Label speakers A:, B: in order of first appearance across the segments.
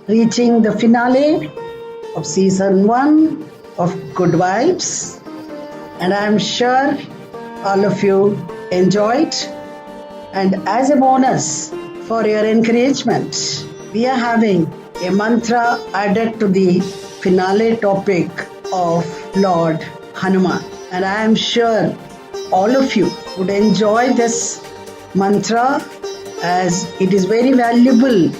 A: reaching the finale of season 1 of Good Vibes, and I am sure all of you enjoyed. And as a bonus for your encouragement, we are having a mantra added to the finale topic of Lord Hanuman, and I am sure all of you would enjoy this mantra as it is very valuable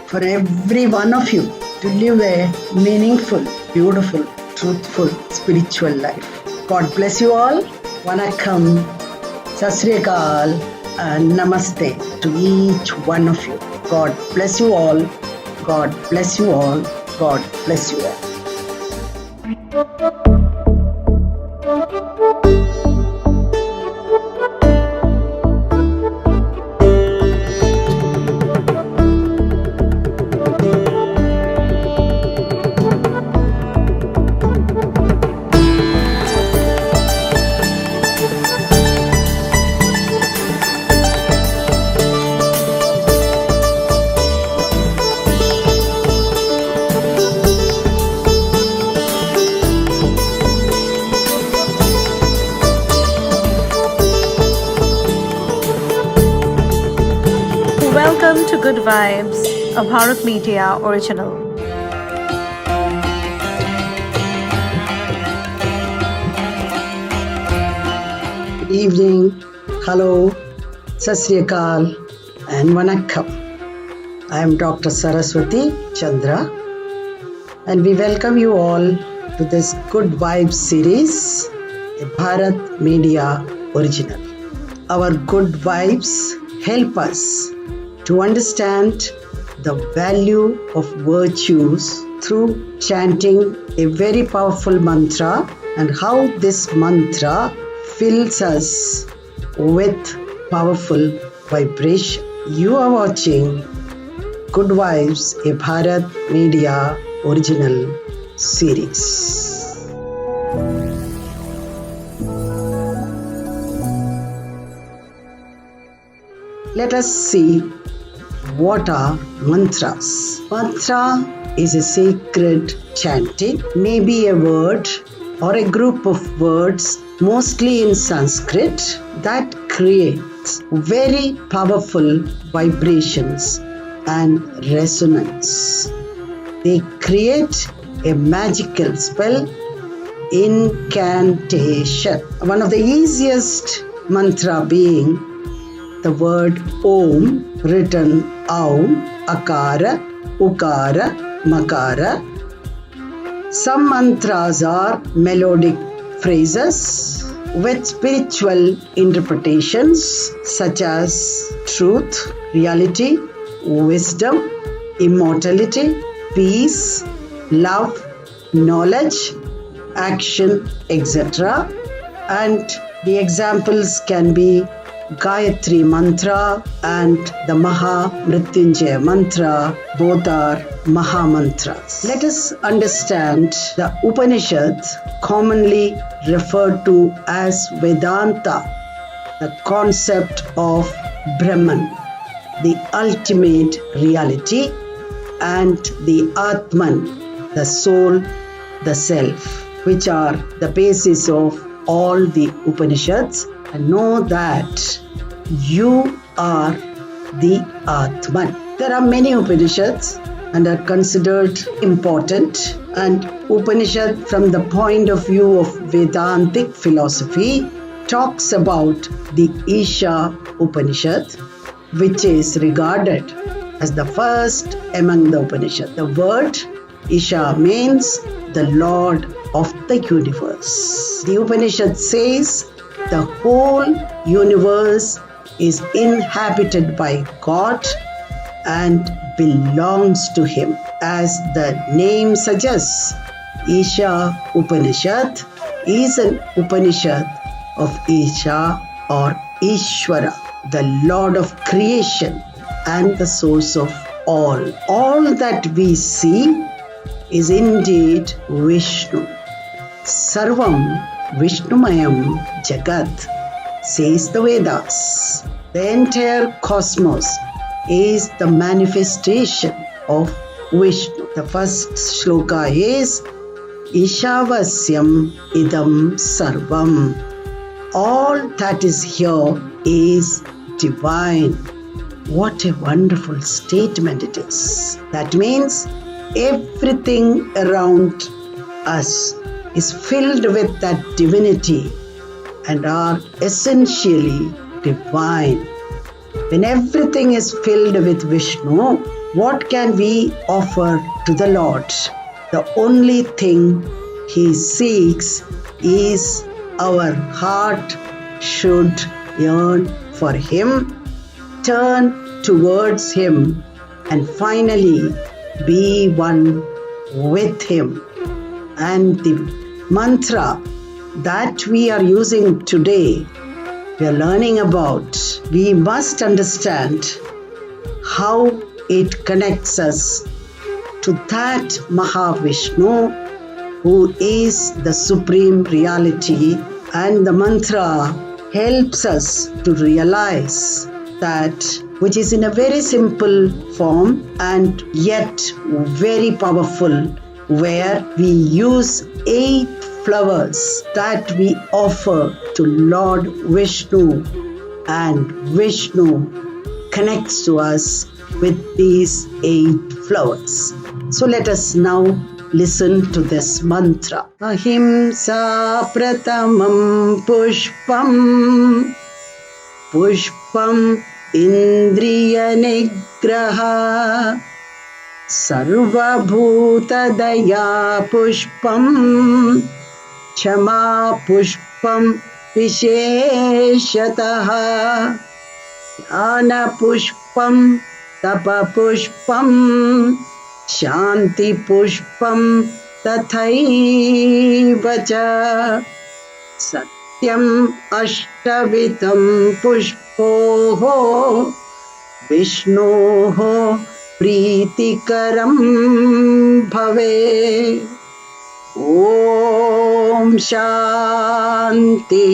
A: for every one of you to live a meaningful, beautiful, truthful, spiritual life. God bless you all. Vanakkam, Sat Sri Akal, and Namaste to each one of you. God bless you all. God bless you all. God bless you all.
B: Welcome to Good Vibes, a Bharat Media original.
A: Good evening, hello, Sat Sri Akal, and Vanakkam. I am Dr Saraswathi Chandra, and we welcome you all to this Good Vibes series, a Bharat Media original. Our good vibes help us to understand the value of virtues through chanting a very powerful mantra and how this mantra fills us with powerful vibration. You are watching Good Vibes, a Bharat Media original series. Let us see what are mantras. Mantra is a sacred chanting, maybe a word or a group of words, mostly in Sanskrit, that creates very powerful vibrations and resonance. They create a magical spell, incantation. One of the easiest mantra being the word Om, written Aum, Akara, Ukara, Makara. Some mantras are melodic phrases with spiritual interpretations such as truth, reality, wisdom, immortality, peace, love, knowledge, action, etc. And the examples can be Gayatri Mantra and the Maha Mrityunjaya Mantra. Both are Maha Mantras. Let us understand the Upanishads, commonly referred to as Vedanta, the concept of Brahman, the ultimate reality, and the Atman, the soul, the self, which are the basis of all the Upanishads. And know that you are the Atman. There are many Upanishads and are considered important, and Upanishad from the point of view of Vedantic philosophy talks about the Isha Upanishad, which is regarded as the first among the Upanishad. The word Isha means the Lord of the universe. The Upanishad says the whole universe is inhabited by God and belongs to Him. As the name suggests, Isha Upanishad is an Upanishad of Isha or Ishvara, the Lord of creation and the source of all. All that we see is indeed Vishnu. Sarvam Vishnumayam Jagat, says the Vedas. The entire cosmos is the manifestation of Vishnu. The first shloka is Ishavasyam idam sarvam. All that is here is divine. What a wonderful statement it is. That means everything around us is filled with that divinity and are essentially divine. When everything is filled with Vishnu, what can we offer to the Lord? The only thing He seeks is our heart should yearn for Him, turn towards Him, and finally be one with Him. And the mantra that we are using today, we are learning about, we must understand how it connects us to that Mahavishnu who is the supreme reality, and the mantra helps us to realize that, which is in a very simple form and yet very powerful, where we use 8 flowers that we offer to Lord Vishnu, and Vishnu connects to us with these 8 flowers. So let us now listen to this mantra. Ahimsa pratamam pushpam, pushpam indriya nigraha, sarva bhuta daya pushpam, chama pushpam visheshataha, jnana pushpam tapa pushpam, shanti pushpam tathaiva cha, satyam ashtavitam pushpoho, vishnoho प्रीतिकरं भवे. Om Shanti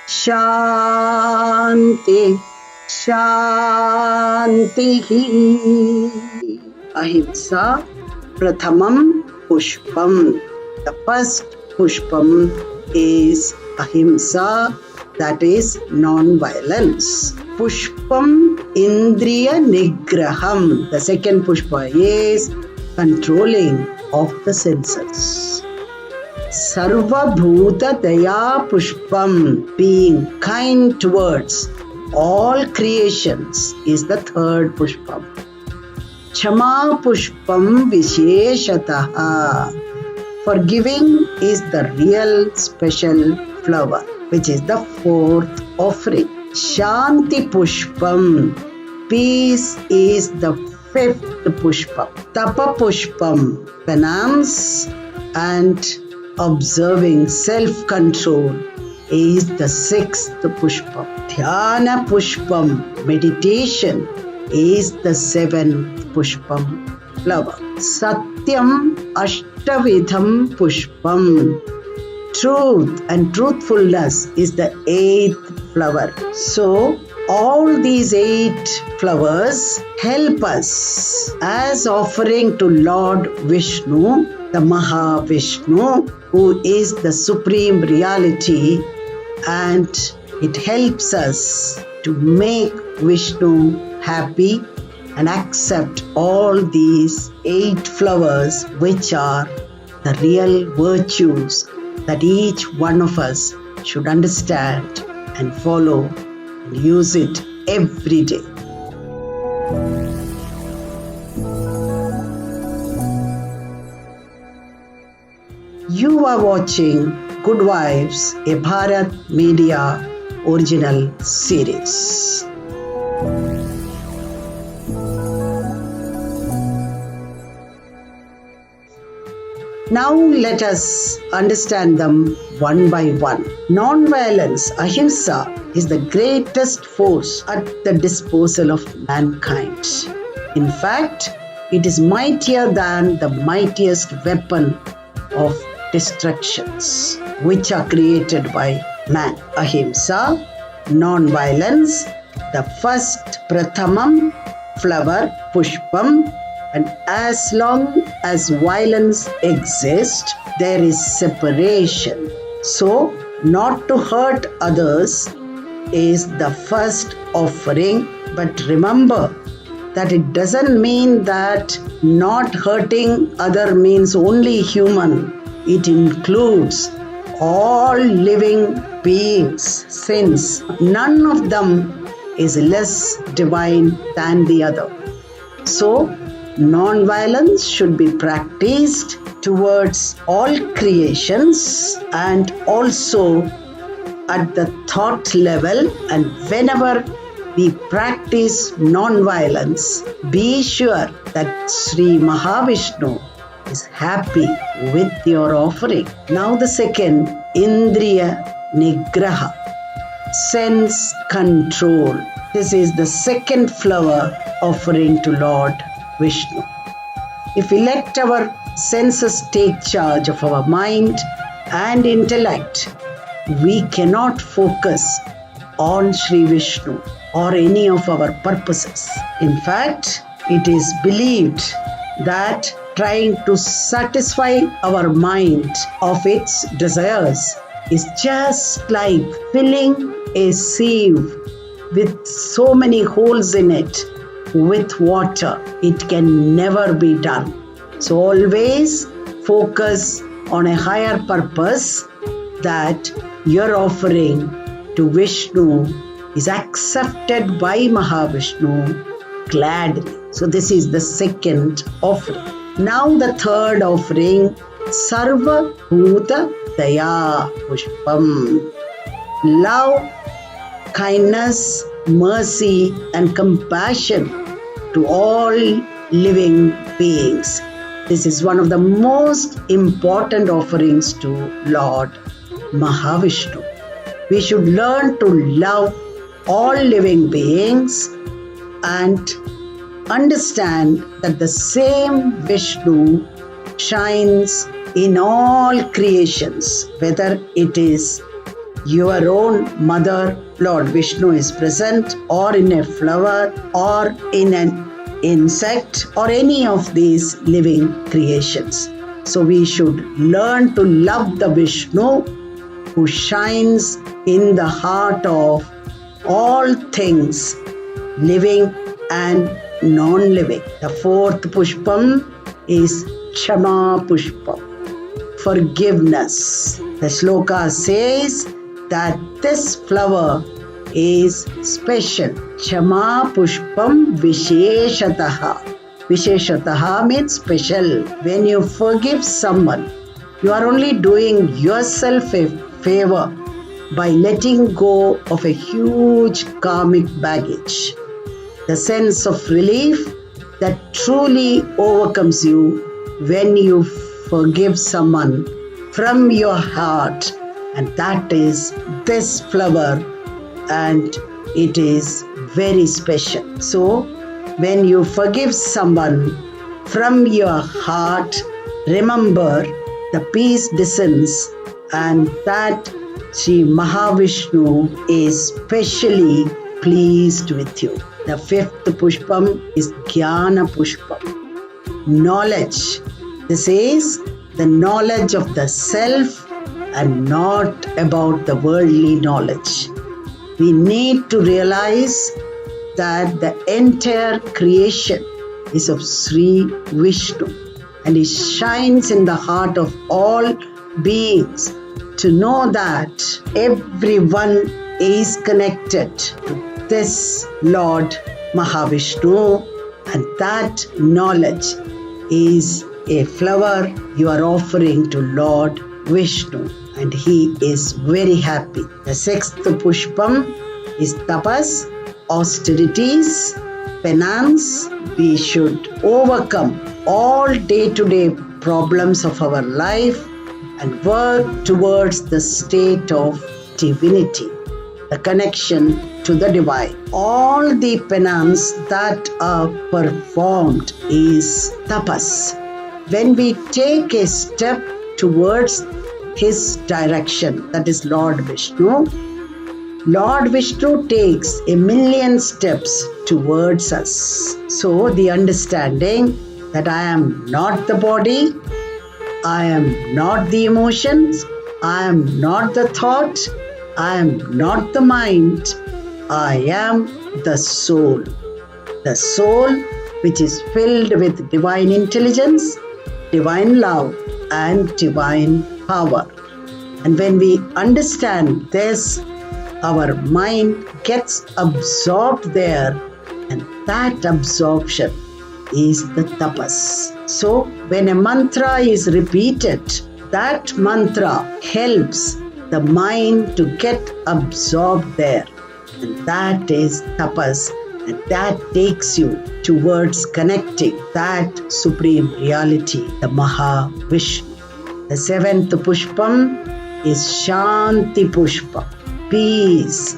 A: Shanti Shanti. Ahimsa Prathamam Pushpam. The first Pushpam is Ahimsa, that is non-violence. Pushpam Indriya Nigraham. The second Pushpa is controlling of the senses. Sarva Bhuta Daya Pushpam, being kind towards all creations, is the third Pushpam. Chama Pushpam Visheshataha. Forgiving is the real special flower, which is the fourth offering. Shanti Pushpam, peace is the fifth Pushpam. Tapa Pushpam, penance and observing self-control, is the sixth Pushpam. Dhyana Pushpam, meditation, is the seventh Pushpam flower. Satyam Ashtavidham Pushpam, truth and truthfulness is the eighth flower. So all these 8 flowers help us as offering to Lord Vishnu, the Mahavishnu, who is the supreme reality, and it helps us to make Vishnu happy and accept all these 8 flowers, which are the real virtues that each one of us should understand and follow and use it every day. You are watching Good Wives, a Bharat Media original series. Now let us understand them one by one. Non-violence, ahimsa, is the greatest force at the disposal of mankind. In fact, it is mightier than the mightiest weapon of destructions which are created by man. Ahimsa, non-violence, the first prathamam flower, pushpam, And as long as violence exists, there is separation. So, not to hurt others is the first offering. But remember that it doesn't mean that not hurting other means only human. It includes all living beings, since none of them is less divine than the other. So, non-violence should be practiced towards all creations and also at the thought level. And whenever we practice non-violence, be sure that Sri Mahavishnu is happy with your offering. Now the second, Indriya Nigraha, sense control. This is the second flower offering to Lord Vishnu. If we let our senses take charge of our mind and intellect, we cannot focus on Sri Vishnu or any of our purposes. In fact, it is believed that trying to satisfy our mind of its desires is just like filling a sieve with so many holes in it with water. It can never be done. So always focus on a higher purpose, that your offering to Vishnu is accepted by Mahavishnu gladly. So this is the second offering. Now the third offering, Sarva Bhuta Daya Pushpam. Love, kindness, mercy and compassion to all living beings. This is one of the most important offerings to Lord Mahavishnu. We should learn to love all living beings and understand that the same Vishnu shines in all creations. Whether it is your own mother, Lord Vishnu is present, or in a flower, or in an insect, or any of these living creations. So we should learn to love the Vishnu who shines in the heart of all things, living and non-living. The fourth Pushpam is Kshama Pushpam, forgiveness. The shloka says that this flower is special. Kshama Pushpam Visheshataha. Visheshataha means special. When you forgive someone, you are only doing yourself a favor by letting go of a huge karmic baggage. The sense of relief that truly overcomes you when you forgive someone from your heart, and that is this flower, and it is very special. So when you forgive someone from your heart, remember the peace descends, and that Sri Mahavishnu is specially pleased with you. The fifth Pushpam is Jnana Pushpam, knowledge. This is the knowledge of the self and not about the worldly knowledge. We need to realize that the entire creation is of Sri Vishnu, and it shines in the heart of all beings. To know that everyone is connected to this Lord Mahavishnu, and that knowledge is a flower you are offering to Lord Vishnu, and he is very happy. The sixth Pushpam is Tapas, austerities, penance. We should overcome all day-to-day problems of our life and work towards the state of divinity, the connection to the divine. All the penance that are performed is tapas. When we take a step towards his direction, that is Lord Vishnu, Lord Vishnu takes 1,000,000 steps towards us. So the understanding that I am not the body, I am not the emotions, I am not the thought, I am not the mind, I am the soul. The soul which is filled with divine intelligence, divine love, and divine power. And when we understand this, our mind gets absorbed there, and that absorption is the tapas. So when a mantra is repeated, that mantra helps the mind to get absorbed there, and that is tapas, and that takes you towards connecting that supreme reality, the Maha Vishnu. The seventh pushpam is Shanti Pushpa, peace.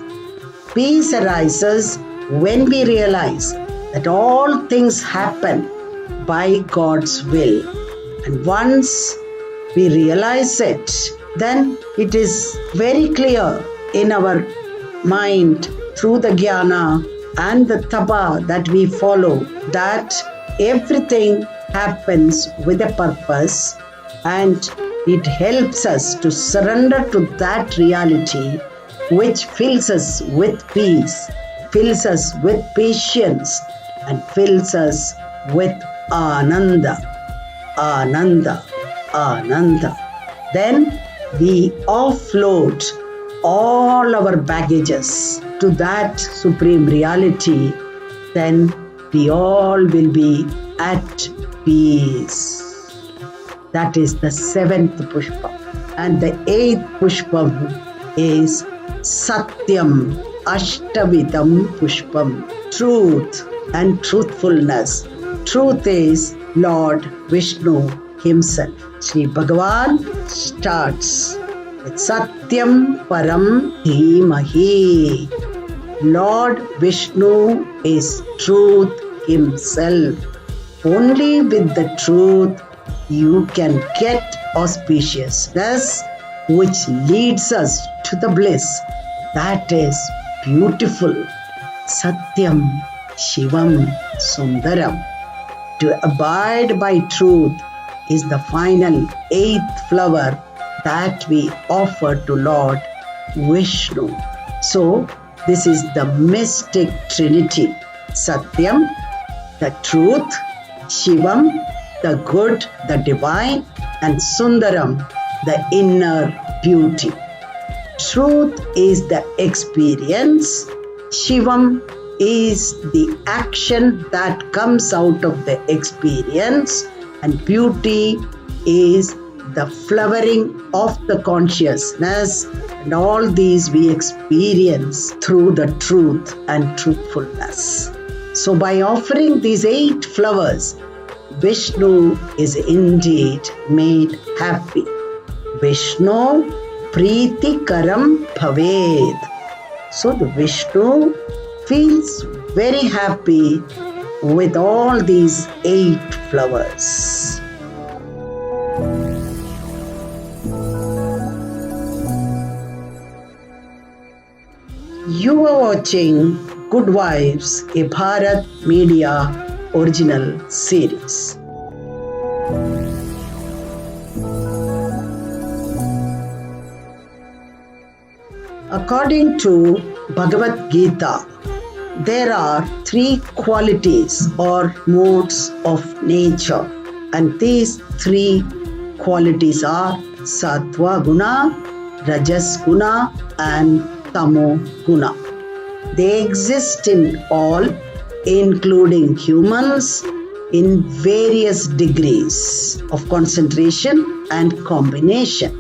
A: Peace arises when we realize that all things happen by God's will. And once we realize it, then it is very clear in our mind through the jnana and the tapa that we follow that everything happens with a purpose, and it helps us to surrender to that reality which fills us with peace, fills us with patience, and fills us with ananda, ananda, ananda. Then we offload all our baggages to that supreme reality. Then we all will be at peace. That is the seventh pushpa. And the eighth pushpam is Satyam Ashtavidam Pushpam, truth and truthfulness. Truth is Lord Vishnu himself. Sri Bhagavan starts with Satyam Param Dhimahi. Lord Vishnu is truth himself. Only with the truth you can get auspiciousness which leads us to the bliss. That is beautiful. Satyam, Shivam, Sundaram. To abide by truth is the final eighth flower that we offer to Lord Vishnu. So, this is the mystic trinity. Satyam, the truth, Shivam, the good, the divine, and Sundaram, the inner beauty. Truth is the experience, Shivam is the action that comes out of the experience, and beauty is the flowering of the consciousness, and all these we experience through the truth and truthfulness. So by offering these 8 flowers, Vishnu is indeed made happy. Vishnu Preeti Karam Bhaved. So the Vishnu feels very happy with all these 8 flowers. You are watching Good Vibes, a Bharat Media original series. According to Bhagavad Gita, there are 3 qualities or modes of nature, and these 3 qualities are Sattva Guna, Rajas Guna, and Tamo Guna. They exist in all, including humans, in various degrees of concentration and combination.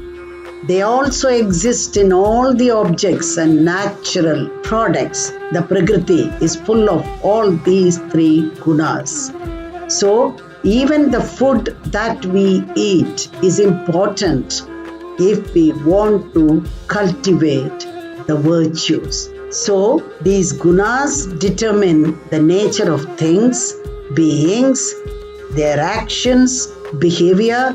A: They also exist in all the objects and natural products. The Prakriti is full of all these 3 gunas. So, even the food that we eat is important if we want to cultivate the virtues. So, these gunas determine the nature of things, beings, their actions, behavior,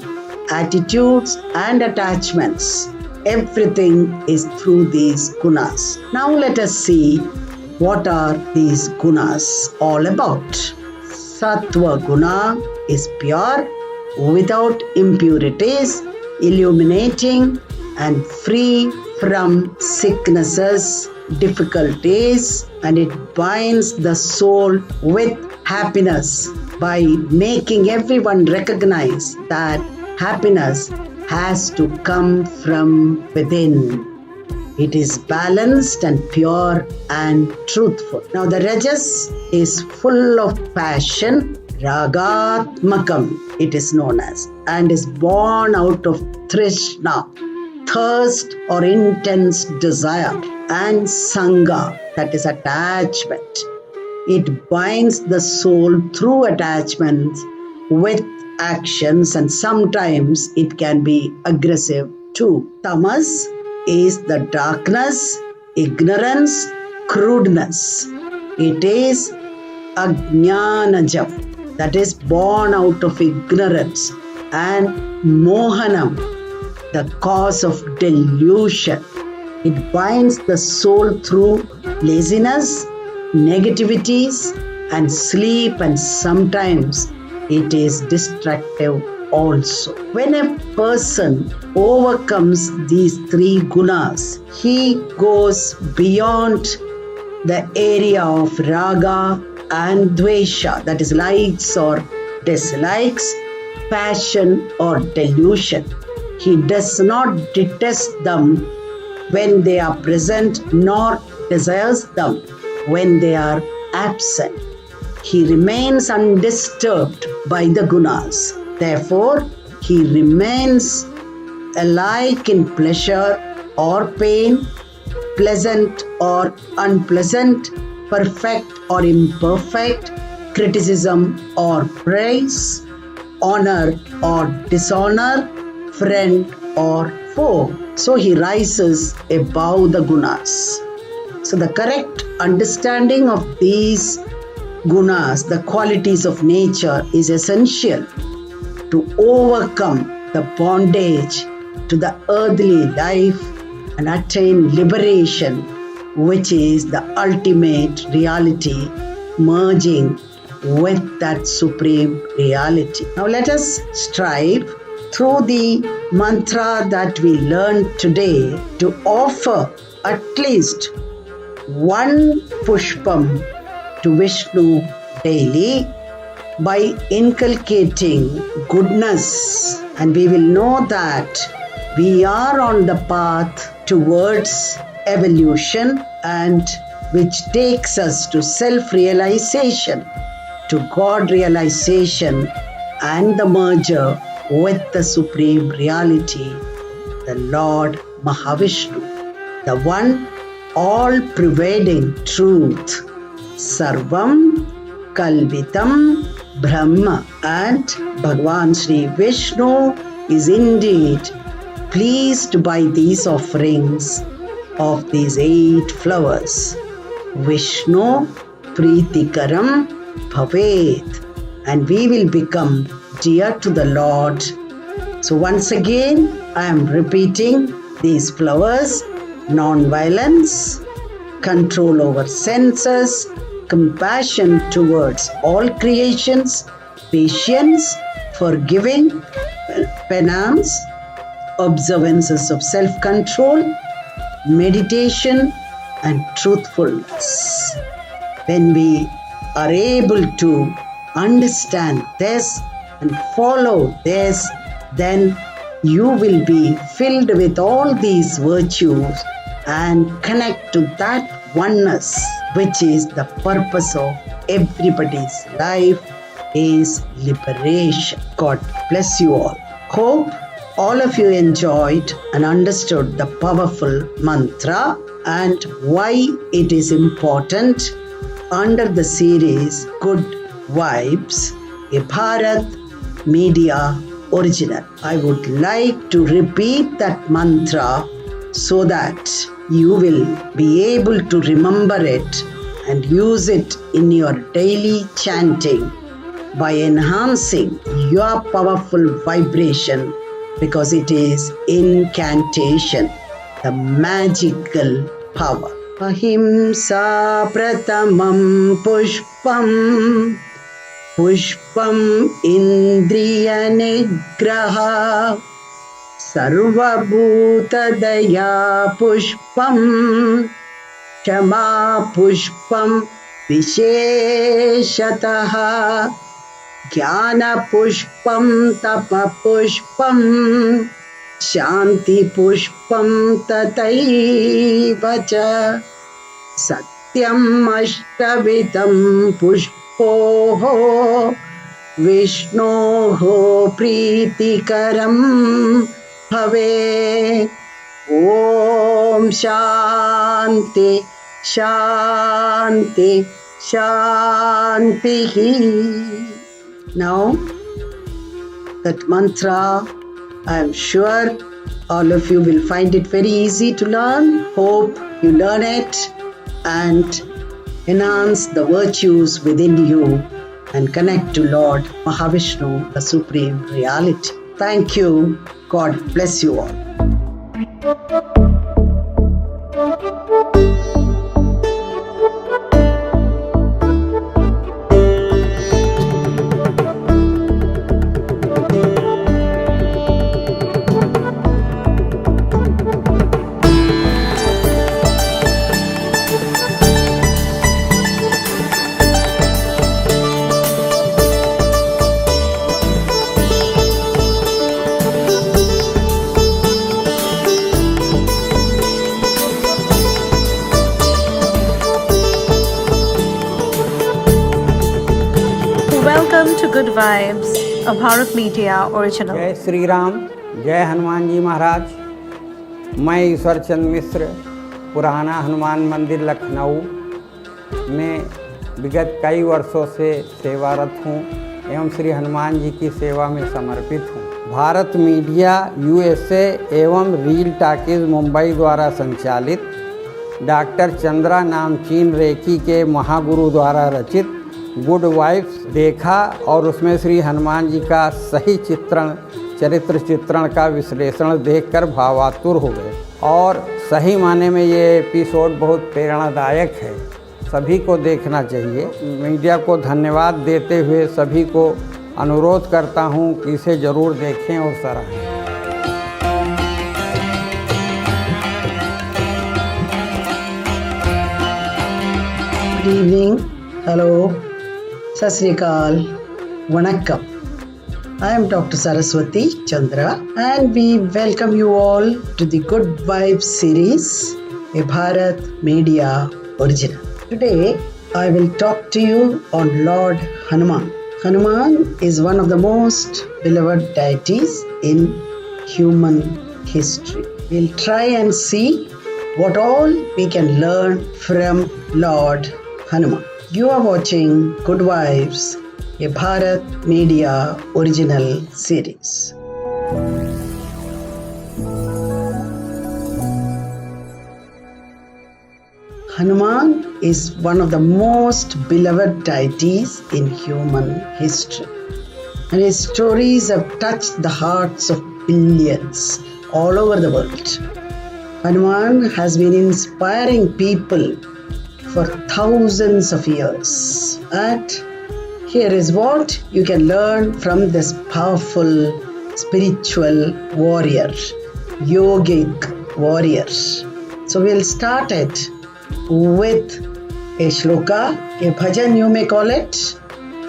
A: attitudes, and attachments. Everything is through these gunas. Now let us see what are these gunas all about. Sattva guna is pure, without impurities, illuminating and free from sicknesses, difficulties, and it binds the soul with happiness by making everyone recognize that happiness has to come from within. It is balanced and pure and truthful. Now the Rajas is full of passion, Ragatmakam it is known as, and is born out of Trishna, thirst or intense desire, and Sangha, that is attachment. It binds the soul through attachments with actions, and sometimes it can be aggressive too. Tamas is the darkness, ignorance, crudeness. It is Ajnanajam, that is born out of ignorance, and Mohanam, the cause of delusion. It binds the soul through laziness, negativities, and sleep, and sometimes it is destructive also. When a person overcomes these three gunas, he goes beyond the area of raga and dvesha, that is likes or dislikes, passion or delusion. He does not detest them when they are present, nor desires them when they are absent. He remains undisturbed by the gunas. Therefore, he remains alike in pleasure or pain, pleasant or unpleasant, perfect or imperfect, criticism or praise, honor or dishonor, friend or foe. So he rises above the gunas. So the correct understanding of these gunas, the qualities of nature, is essential to overcome the bondage to the earthly life and attain liberation, which is the ultimate reality, merging with that supreme reality. Now let us strive through the mantra that we learned today to offer at least one pushpam to Vishnu daily by inculcating goodness, and we will know that we are on the path towards evolution, and which takes us to self-realization, to God realization, and the merger with the supreme reality, the Lord Mahavishnu, the one all-pervading truth, Sarvam Kalvitam Brahma. And Bhagavan Sri Vishnu is indeed pleased by these offerings of these 8 flowers. Vishnu Preetikaram Bhavet, and we will become dear to the Lord. So once again, I am repeating these flowers: non-violence, control over senses, compassion towards all creations, patience, forgiving, penance, observances of self-control, meditation, and truthfulness. When we are able to understand this and follow this, then you will be filled with all these virtues and connect to that oneness, which is the purpose of everybody's life, is liberation. God bless you all. Hope all of you enjoyed and understood the powerful mantra and why it is important under the series Good Vibes, a Bharat Media Original. I would like to repeat that mantra so that you will be able to remember it and use it in your daily chanting by enhancing your powerful vibration, because it is incantation, the magical power. Ahimsa pratamam pushpam पुष्पम् इन्द्रियनिग्रह सर्वभूतदया पुष्पम् क्षमा पुष्पं विशेषतः ज्ञानपुष्पं तपपुष्पं शान्तिपुष्पं तथैव च सत्यम् अष्टविधं पुष्पोः विष्णोः प्रीतिकरं भवेत्। ॐ शान्ति शान्ति शान्तिः। Now that mantra, I am sure all of you will find it very easy to learn. Hope you learn it and enhance the virtues within you and connect to Lord Mahavishnu, the Supreme Reality. Thank you. God bless you all.
B: Welcome to Good Vibes, a Bharat Media original.
C: जय श्री राम, जय हनुमान जी महाराज। मैं ईश्वर चंद्र मिश्र पुराना हनुमान मंदिर लखनऊ में विगत कई वर्षों से सेवारत हूँ एवं श्री हनुमान जी की सेवा में समर्पित हूँ। भारत मीडिया USA एवं रील टाकीज मुंबई द्वारा संचालित डॉक्टर चंद्रा नामचीन रेकी के महागुरु द्वारा रचित गुड वाइब्स देखा और उसमें श्री हनुमान जी का सही चरित्र चित्रण का विश्लेषण देखकर भावातुर हो गए और सही माने में ये एपिसोड बहुत प्रेरणादायक है, सभी को देखना चाहिए। मीडिया को धन्यवाद देते हुए सभी को अनुरोध करता हूँ कि इसे ज़रूर देखें और सराहें।
A: Good evening, hello, Sat Sri Akal, Vanakkam. I am Dr Saraswathi Chandra and we welcome you all to the Good Vibes series, a Bharat Media original. Today I will talk to you on Lord Hanuman. Hanuman is one of the most beloved deities in human history. We'll try and see what all we can learn from Lord Hanuman. You are watching Good Vibes, a Bharat Media original series. Hanuman is one of the most beloved deities in human history, and his stories have touched the hearts of billions all over the world. Hanuman has been inspiring people for thousands of years. And here is what you can learn from this powerful spiritual warrior, yogic warrior. So we'll start it with a shloka, a bhajan you may call it,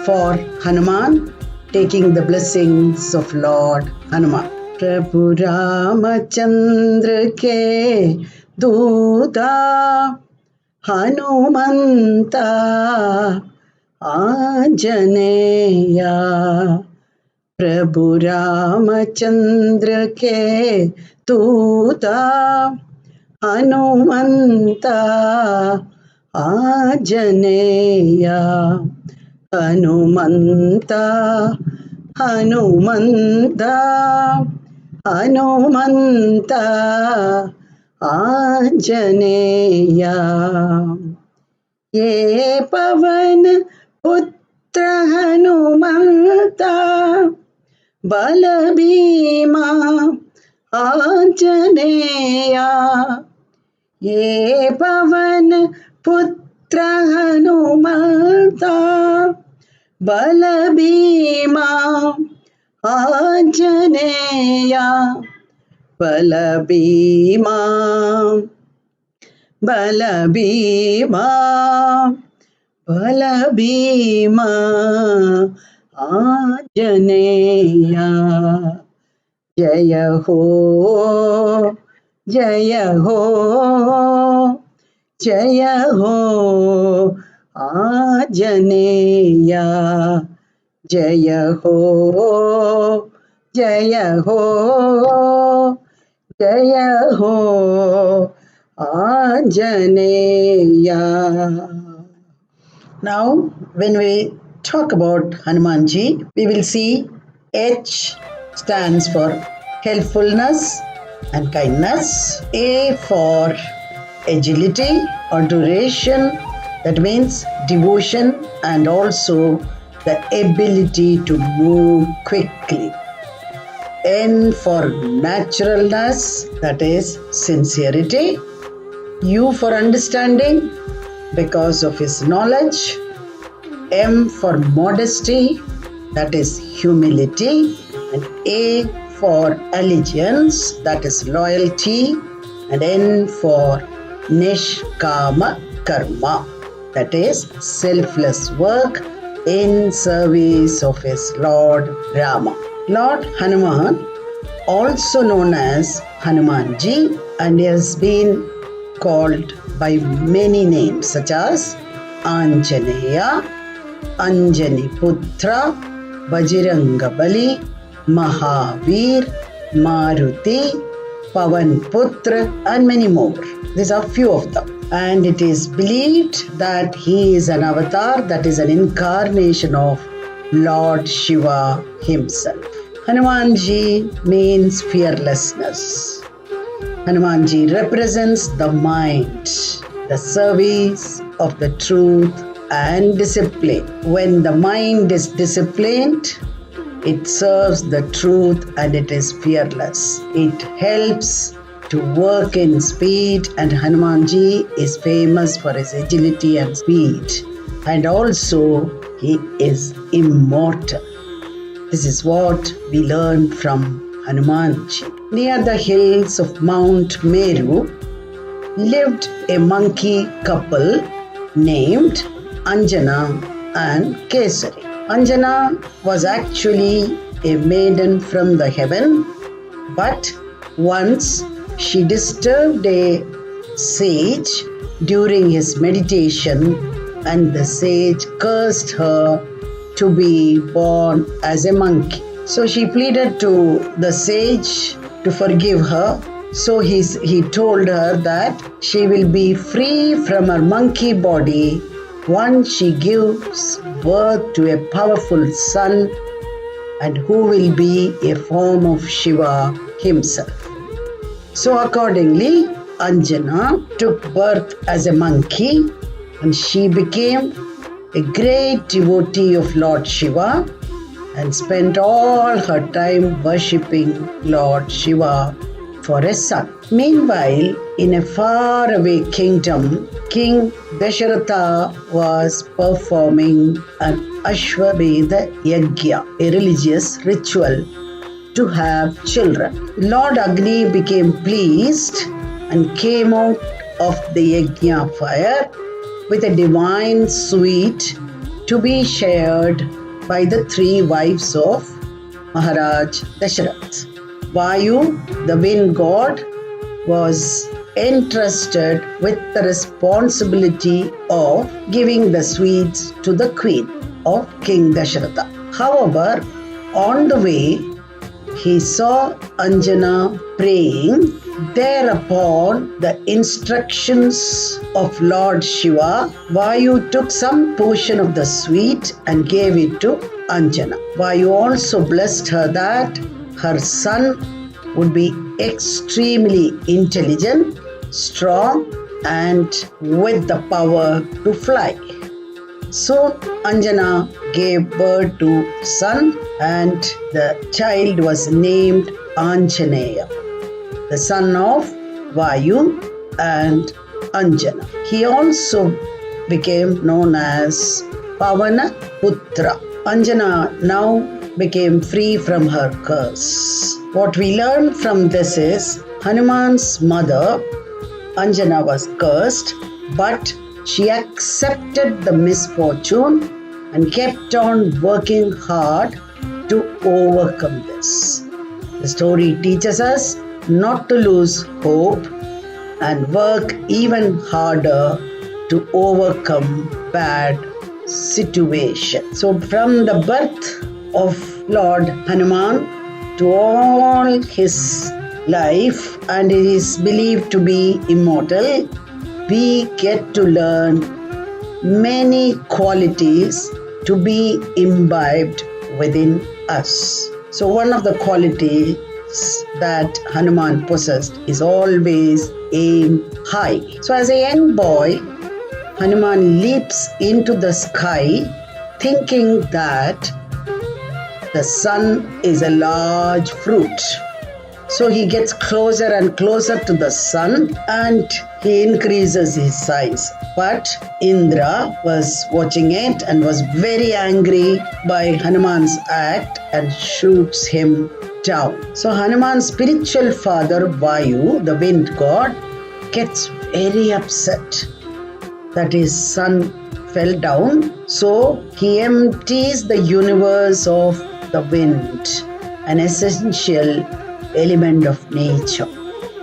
A: for Hanuman, taking the blessings of Lord Hanuman. Prabhu Ramachandra ke दूता हनुमंता आंजनेया प्रभु रामचंद्र के दूता हनुमंता आंजनेया हनुमंता हनुमंता हनुमंता आंजनेया ये पवन पुत्र हनुमंता बल भीमा आंजनेया ये पवन पुत्र हनुमंता बलभीमा आञ्जनेया बलभीमा बलभीमा बलभीमा आञ्जनेया जय हो जय हो जय हो आञ्जनेया जय हो जय हो जय हो आञ्जनेया. Now, when we talk about Hanumanji, we will see H stands for helpfulness and kindness. A for agility or duration, that means devotion and also the ability to move quickly. N for naturalness, that is sincerity. U for understanding, because of his knowledge. M for modesty, that is humility. And A for allegiance, that is loyalty. And N for nishkama karma, that is selfless work in service of his Lord Rama. Lord Hanuman, also known as Hanumanji, and he has been called by many names such as Anjaneya, Anjani Putra, Bajiranga Bali, Mahavir, Maruti, Pavan Putra, and many more. These are few of them. And it is believed that he is an avatar, that is an incarnation of Lord Shiva himself. Hanumanji means fearlessness. Hanumanji represents the mind, the service of the truth and discipline. When the mind is disciplined, it serves the truth and it is fearless. It helps to work in speed, and Hanumanji is famous for his agility and speed. And also, he is immortal. This is what we learn from Hanumanji. Near the hills of Mount Meru lived a monkey couple named Anjana and Kesari. Anjana was actually a maiden from the heaven, but once she disturbed a sage during his meditation, and the sage cursed her to be born as a monkey. So she pleaded to the sage to forgive her. So he told her that she will be free from her monkey body once she gives birth to a powerful son, and who will be a form of Shiva himself. So accordingly, Anjana took birth as a monkey, and she became a great devotee of Lord Shiva and spent all her time worshipping Lord Shiva for a son. Meanwhile, in a faraway kingdom, King Dasharatha was performing an Ashwamedha Yajna, a religious ritual to have children. Lord Agni became pleased and came out of the Yajna fire with a divine sweet to be shared by the three wives of Maharaj Dasharath. Vayu, the wind god, was entrusted with the responsibility of giving the sweets to the queen of King Dasharatha. However, on the way, he saw Anjana praying. Thereupon, the instructions of Lord Shiva, Vayu took some portion of the sweet and gave it to Anjana. Vayu also blessed her that her son would be extremely intelligent, strong, and with the power to fly. So Anjana gave birth to son, and the child was named Anjaneya, the son of Vayu and Anjana. He also became known as Pavana Putra, Anjana now became free from her curse. What we learn from this is Hanuman's mother, Anjana, was cursed, but she accepted the misfortune and kept on working hard to overcome this. The story teaches us not to lose hope and work even harder to overcome bad situations. So, from the birth of Lord Hanuman to all his life, and he is believed to be immortal, we get to learn many qualities to be imbibed within us. So one of the qualities that Hanuman possessed is always aim high. So as a young boy, Hanuman leaps into the sky thinking that the sun is a large fruit. So he gets closer and closer to the sun and he increases his size. But Indra was watching it and was very angry by Hanuman's act and shoots him down. So Hanuman's spiritual father Vayu, the wind god, gets very upset that his son fell down. So he empties the universe of the wind, an essential element of nature.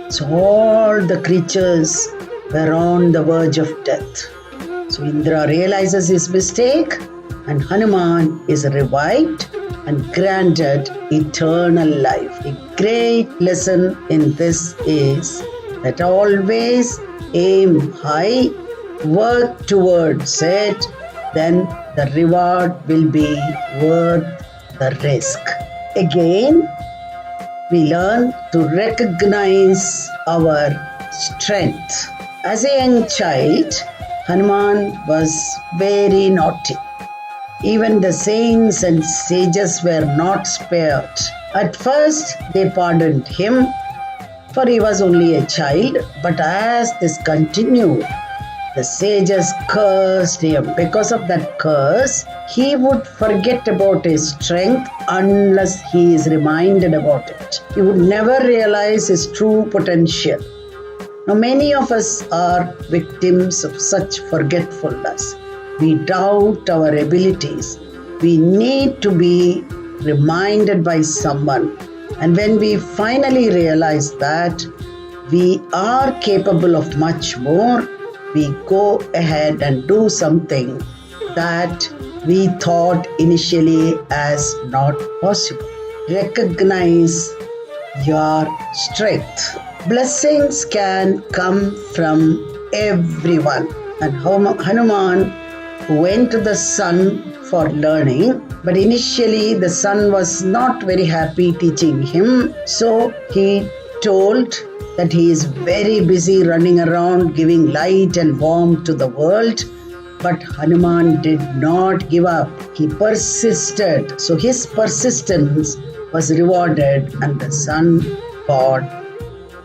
A: So all the creatures were on the verge of death. So Indra realizes his mistake and Hanuman is revived and granted eternal life. A great lesson in this is that always aim high, work towards it, then the reward will be worth the risk. Again, we learn to recognize our strength. As a young child, Hanuman was very naughty. Even the saints and sages were not spared. At first, they pardoned him, for he was only a child, but as this continued, the sages cursed him. Because of that curse, he would forget about his strength unless he is reminded about it. He would never realize his true potential. Now, many of us are victims of such forgetfulness. We doubt our abilities. We need to be reminded by someone. And when we finally realize that we are capable of much more, we go ahead and do something that we thought initially as not possible. Recognize your strength. Blessings can come from everyone. And Hanuman went to the sun for learning, but initially the sun was not very happy teaching him. So he told that he is very busy running around giving light and warmth to the world. But Hanuman did not give up. He persisted. So his persistence was rewarded and the sun god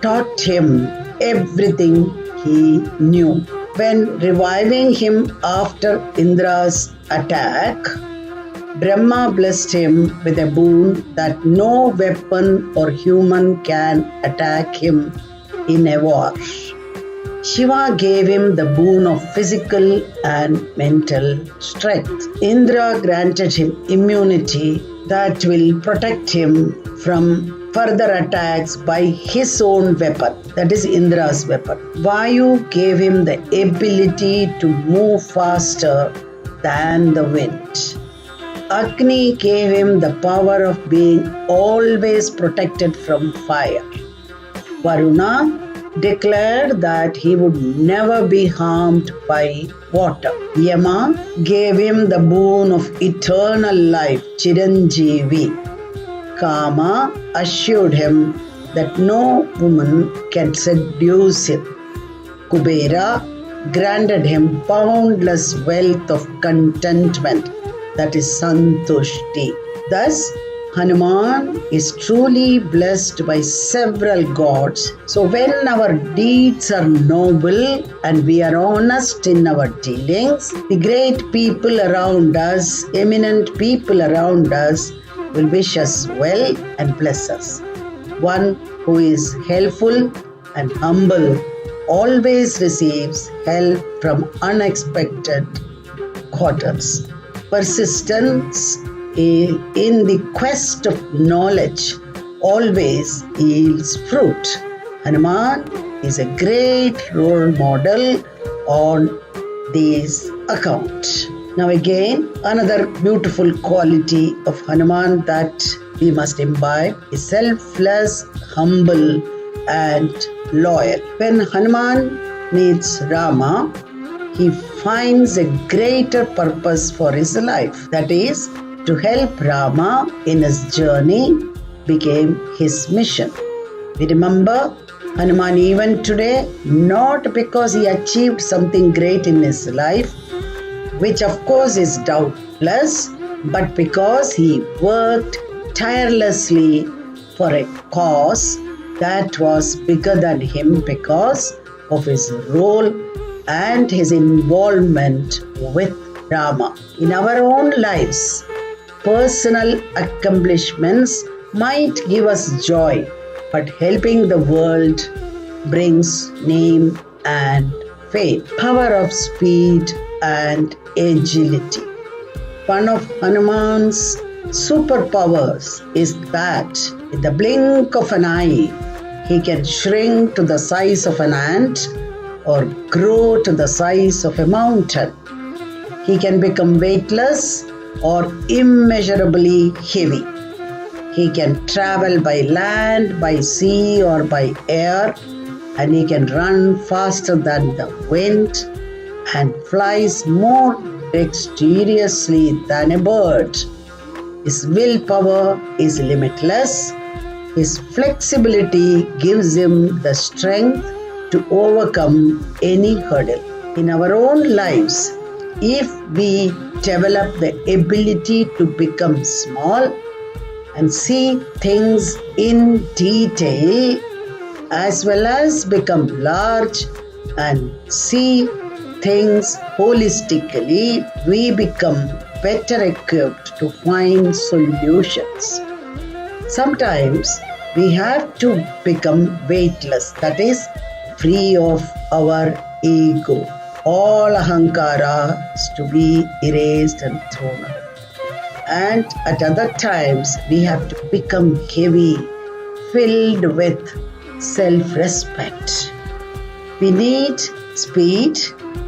A: taught him everything he knew. When reviving him after Indra's attack, Brahma blessed him with a boon that no weapon or human can attack him in a war. Shiva gave him the boon of physical and mental strength. Indra granted him immunity that will protect him from further attacks by his own weapon, that is Indra's weapon. Vayu gave him the ability to move faster than the wind. Agni gave him the power of being always protected from fire. Varuna declared that he would never be harmed by water. Yama gave him the boon of eternal life, Chiranjeevi. Kama assured him that no woman can seduce him. Kubera granted him boundless wealth of contentment, that is Santushti. Thus, Hanuman is truly blessed by several gods. So when our deeds are noble and we are honest in our dealings, the great people around us, eminent people around us, will wish us well and bless us. One who is helpful and humble always receives help from unexpected quarters. Persistence in the quest of knowledge always yields fruit. Hanuman is a great role model on this account. Now again, another beautiful quality of Hanuman that we must imbibe is selfless, humble and loyal. When Hanuman meets Rama, he finds a greater purpose for his life. That is, to help Rama in his journey became his mission. We remember Hanuman even today, not because he achieved something great in his life, which of course is doubtless, but because he worked tirelessly for a cause that was bigger than him because of his role and his involvement with Rama. In our own lives, personal accomplishments might give us joy, but helping the world brings name and fame. Power of speed and agility. One of Hanuman's superpowers is that in the blink of an eye, he can shrink to the size of an ant or grow to the size of a mountain. He can become weightless or immeasurably heavy. He can travel by land, by sea, or by air, and he can run faster than the wind and flies more dexterously than a bird. His willpower is limitless. His flexibility gives him the strength to overcome any hurdle. In our own lives, if we develop the ability to become small and see things in detail, as well as become large and see things holistically, we become better equipped to find solutions. Sometimes we have to become weightless, that is, free of our ego. All ahankara is to be erased and thrown away. And at other times, we have to become heavy, filled with self-respect. We need speed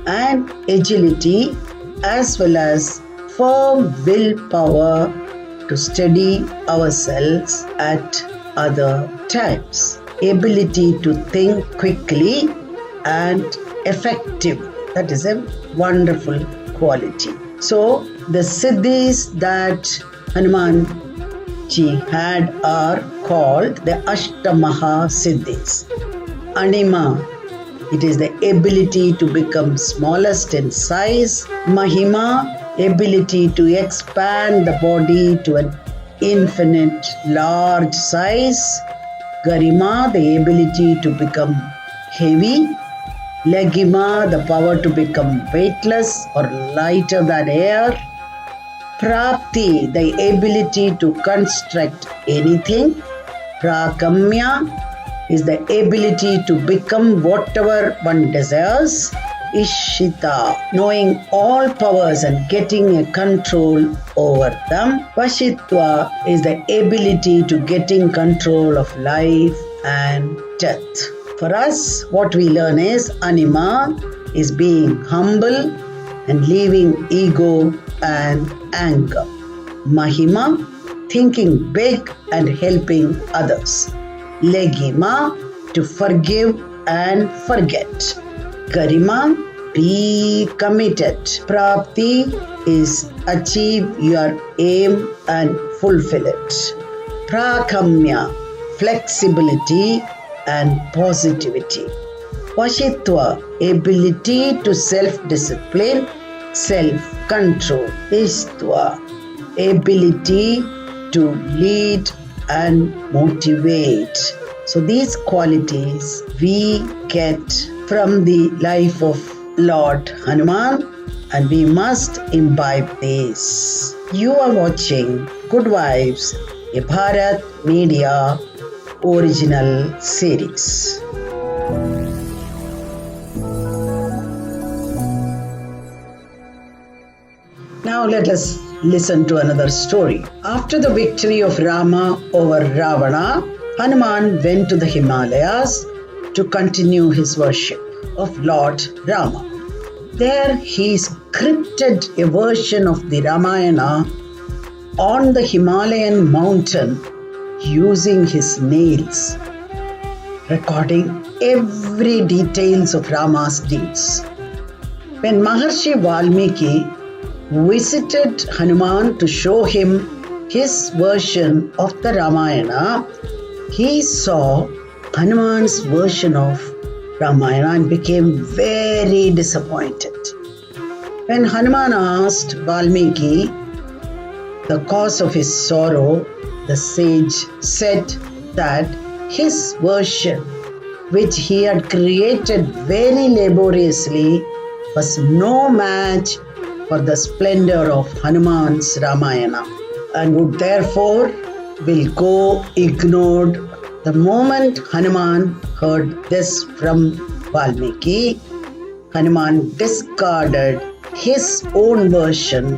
A: and agility as well as firm willpower to steady ourselves at other times. Ability to think quickly and effective. That is a wonderful quality. So, the siddhis that Hanuman ji had are called the Ashtamaha Siddhis. Anima, it is the ability to become smallest in size. Mahima, ability to expand the body to an infinite large size. Garima, the ability to become heavy. Legima, the power to become weightless or lighter than air. Prapti, the ability to construct anything. Prakamya is the ability to become whatever one desires. Ishita, knowing all powers and getting a control over them. Vashitva is the ability to getting control of life and death. For us, what we learn is anima is being humble and leaving ego and anger. Mahima, thinking big and helping others. Legima, to forgive and forget. Garima, be committed. Prapti is achieve your aim and fulfill it. Prakamya, flexibility and positivity. Vashitva, ability to self-discipline, self-control. Istva, ability to lead and motivate. So these qualities we get from the life of Lord Hanuman, and we must imbibe these. You are watching Good Vibes, a Bharat Media original series. Now let us listen to another story. After the victory of Rama over Ravana, Hanuman went to the Himalayas to continue his worship of Lord Rama. There he scripted a version of the Ramayana on the Himalayan mountain using his nails, recording every details of Rama's deeds. When Maharshi Valmiki visited Hanuman to show him his version of the Ramayana, he saw Hanuman's version of Ramayana and became very disappointed. When Hanuman asked Valmiki the cause of his sorrow, the sage said that his version, which he had created very laboriously, was no match for the splendor of Hanuman's Ramayana, and would therefore will go ignored. The moment Hanuman heard this from Valmiki, Hanuman discarded his own version,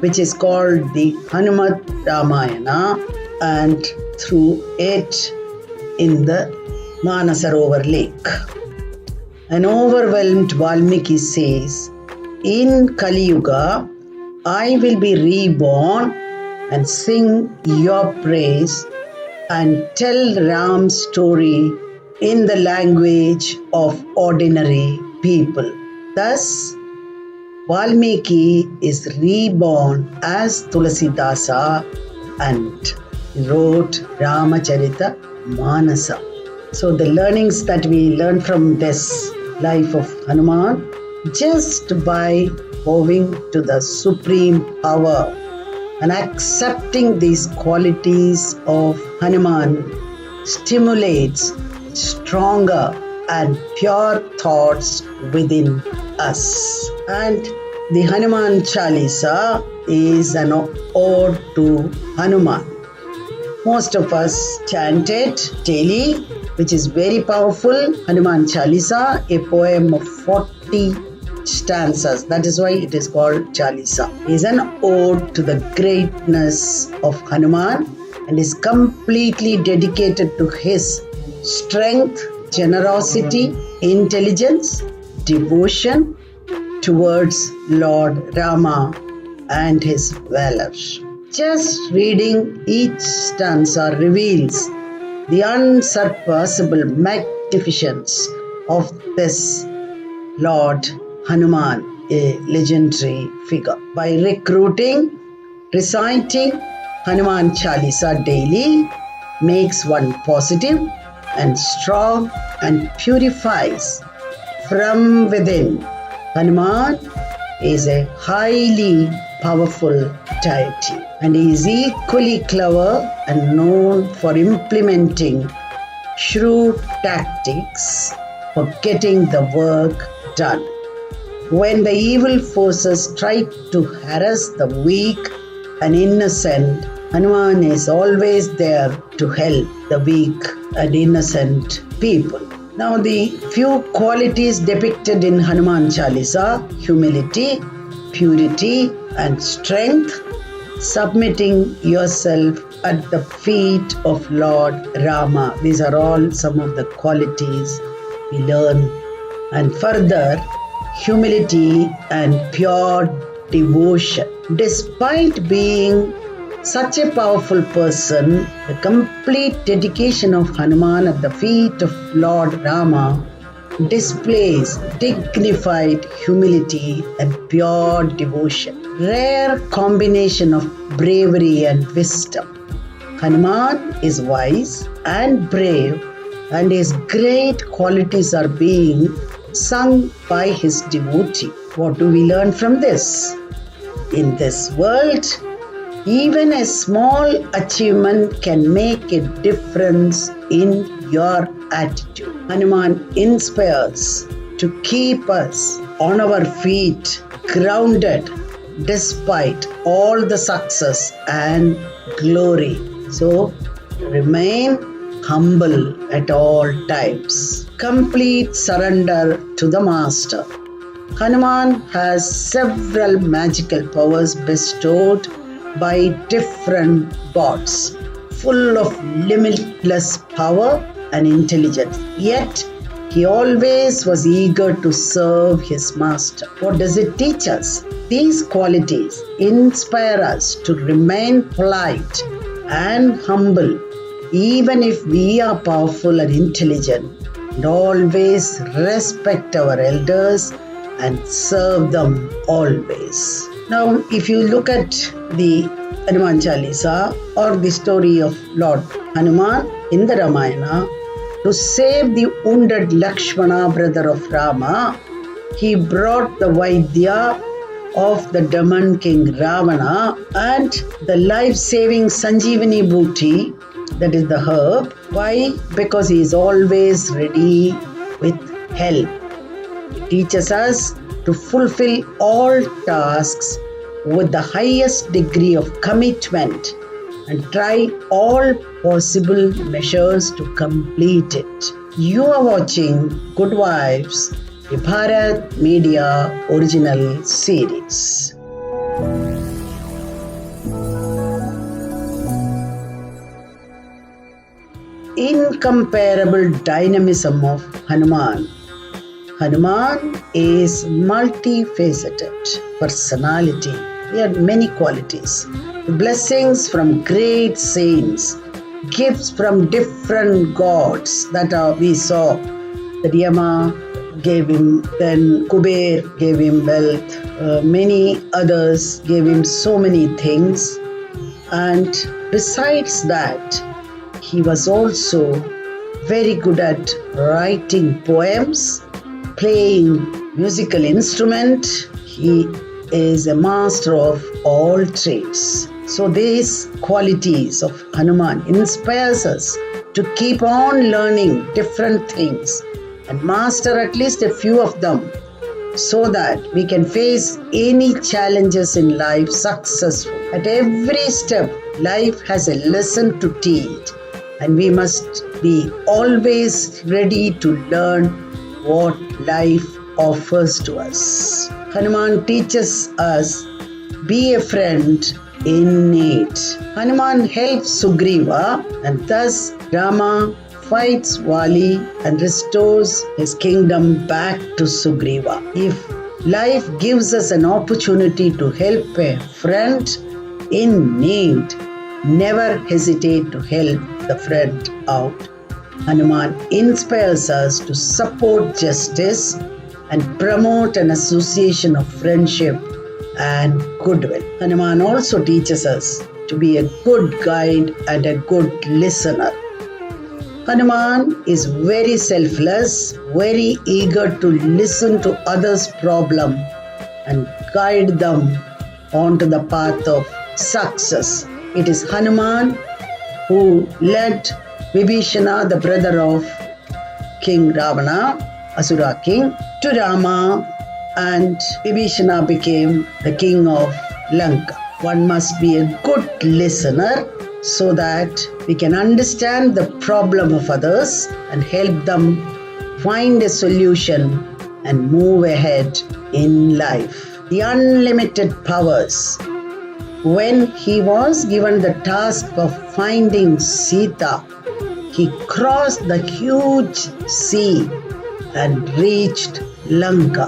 A: which is called the Hanumat Ramayana, and threw it in the Manasarovar lake. An overwhelmed Valmiki says, "In Kali Yuga, I will be reborn and sing your praise and tell Ram's story in the language of ordinary people." Thus, Valmiki is reborn as Tulasidasa and wrote Ramacharita Manasa. So the learnings that we learn from this life of Hanuman, just by bowing to the supreme power and accepting these qualities of Hanuman, stimulates stronger and pure thoughts within us. And the Hanuman Chalisa is an ode to Hanuman. Most of us chant it daily, which is very powerful. Hanuman Chalisa, a poem of 40 stanzas. That is why it is called Chalisa. It is an ode to the greatness of Hanuman and is completely dedicated to his strength, generosity, intelligence, devotion towards Lord Rama and his valor. Just reading each stanza reveals the unsurpassable magnificence of this Lord Hanuman, a legendary figure. By reciting Hanuman Chalisa daily makes one positive and strong and purifies from within. Hanuman is a highly powerful deity, and he is equally clever and known for implementing shrewd tactics for getting the work done. When the evil forces try to harass the weak and innocent, Hanuman is always there to help the weak and innocent people. Now, the few qualities depicted in Hanuman Chalisa: humility, purity, and strength, submitting yourself at the feet of Lord Rama. These are all some of the qualities we learn. And further, humility and pure devotion. Despite being such a powerful person, the complete dedication of Hanuman at the feet of Lord Rama displays dignified humility and pure devotion. Rare combination of bravery and wisdom. Hanuman is wise and brave, and his great qualities are being sung by his devotee. What do we learn from this? In this world, Even a small achievement can make a difference in your attitude. Hanuman inspires to keep us on our feet, grounded despite all the success and glory. So remain humble at all times. Complete surrender to the Master. Hanuman has several magical powers bestowed by different gods, full of limitless power and intelligence. Yet, he always was eager to serve his master. What does it teach us? These qualities inspire us to remain polite and humble, even if we are powerful and intelligent, and always respect our elders and serve them always. Now, if you look at the Hanuman Chalisa or the story of Lord Hanuman in the Ramayana, to save the wounded Lakshmana, brother of Rama, he brought the Vaidya of the demon king Ravana and the life-saving Sanjeevani booty, that is the herb. Why? Because he is always ready with help. It teaches us to fulfill all tasks with the highest degree of commitment and try all possible measures to complete it. You are watching Good Vibes, a Bharat Media original series. Incomparable dynamism of Hanuman. Hanuman is multifaceted personality. He had many qualities. Blessings from great saints, gifts from different gods that we saw. That Yama gave him, then Kuber gave him wealth, many others gave him so many things. And besides that, he was also very good at writing poems, playing musical instrument. He is a master of all trades. So these qualities of Hanuman inspires us to keep on learning different things and master at least a few of them so that we can face any challenges in life successfully. At every step, life has a lesson to teach and we must be always ready to learn what life offers to us. Hanuman teaches us, be a friend in need. Hanuman helps Sugriva and thus Rama fights Vali and restores his kingdom back to Sugriva. If life gives us an opportunity to help a friend in need, never hesitate to help the friend out. Hanuman inspires us to support justice and promote an association of friendship and goodwill. Hanuman also teaches us to be a good guide and a good listener. Hanuman is very selfless, very eager to listen to others' problem and guide them onto the path of success. It is Hanuman who led Vibhishana, the brother of King Ravana, Asura king, to Rama, and Vibhishana became the king of Lanka. One must be a good listener so that we can understand the problem of others and help them find a solution and move ahead in life. The unlimited powers. When he was given the task of finding Sita, he crossed the huge sea and reached Lanka.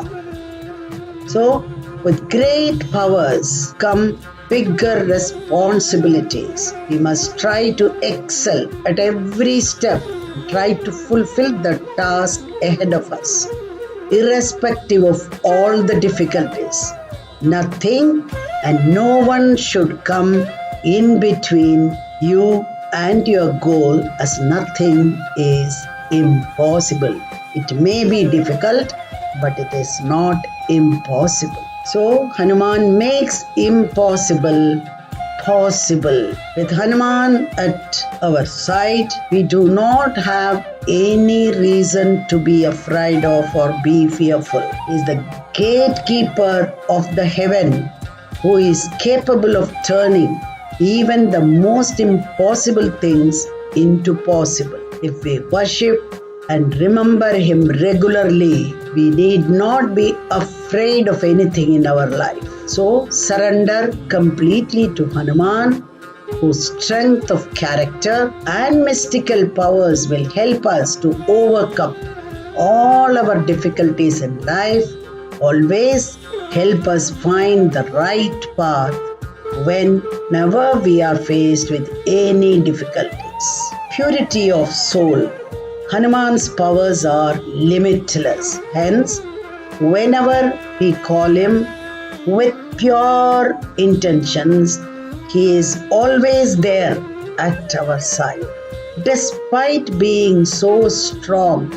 A: So, with great powers come bigger responsibilities. We must try to excel at every step, try to fulfill the task ahead of us, irrespective of all the difficulties. Nothing and no one should come in between you and your goal, as nothing is impossible. It may be difficult, but it is not impossible. So Hanuman makes impossible possible. With Hanuman at our side, we do not have any reason to be afraid of or be fearful. He is the gatekeeper of the heaven, who is capable of turning even the most impossible things into possible. If we worship and remember Him regularly, we need not be afraid of anything in our life. So surrender completely to Hanuman, whose strength of character and mystical powers will help us to overcome all our difficulties in life. Always help us find the right path whenever we are faced with any difficulties. Purity of soul. Hanuman's powers are limitless. Hence, whenever we call him with pure intentions, he is always there at our side. Despite being so strong,